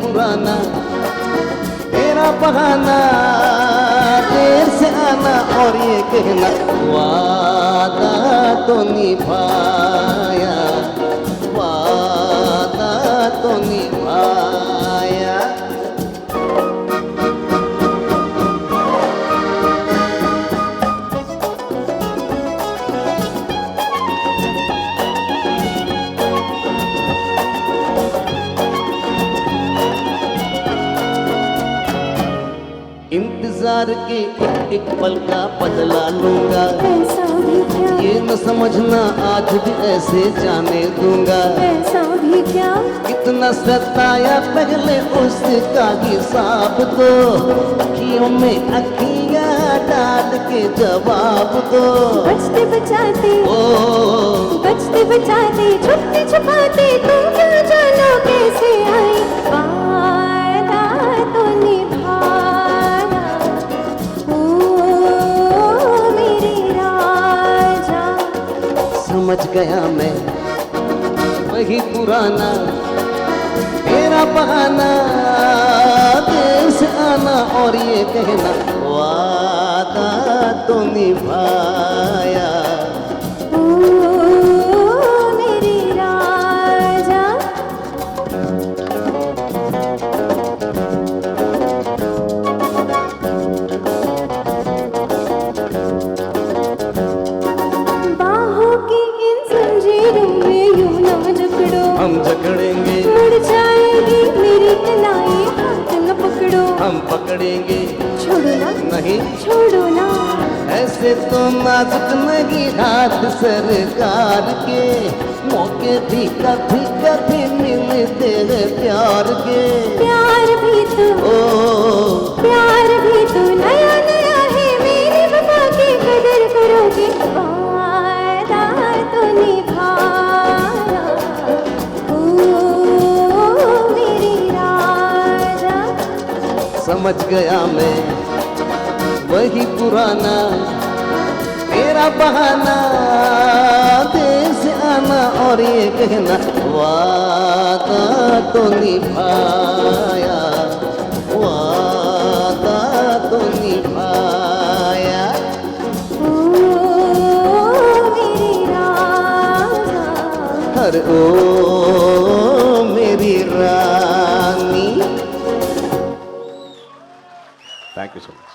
पुराना तेरा बहाना, देर से आना और ये कहना वादा तो निभाया, वादा तो निभाया। इंतजार के एक पल का बदला लूंगा, ऐसा भी क्या, ये न समझना आज भी ऐसे जाने दूंगा। ऐसा भी क्या, कितना सताया पहले उसका हिसाब दो, अखियों में अखियां डाल के जवाब दो। बचते बचाते ओ बचते बचाते छुपते छुपाते तुम क्या जानो कैसे आई, वादा तो निभाया ओ मेरे राजा। समझ गया मैं वही पुराना तेरा बहाना, देर से आना और ये कहना वादा तो निभाया। ओ मेरे राजा। बाहों की इन जंजीरों में यूं ना जकड़ो, हम जकड़ेंगे मुड़ जाएगी मेरी कलाई, हाथ न पकड़ो। हम पकड़ेंगे छोड़ो ना, नहीं, छोड़ो ना, ऐसे तो नाजुक नहीं हाथ सरकार के, मौके भी कभी कभी मिलते हैं प्यार के। प्यार भी तो, ओ प्यार भी तो नया नया है, मेरी वफा की कदर करोगे, वादा तो निभाया ओ मेरे राजा। समझ गया मैं वही पुराना तेरा बहाना, देर से आना और ये कहना वादा तो निभाया, वादा तो निभाया। ओ मेरे राजा। हर ओ मेरी रानी। Thank you so much.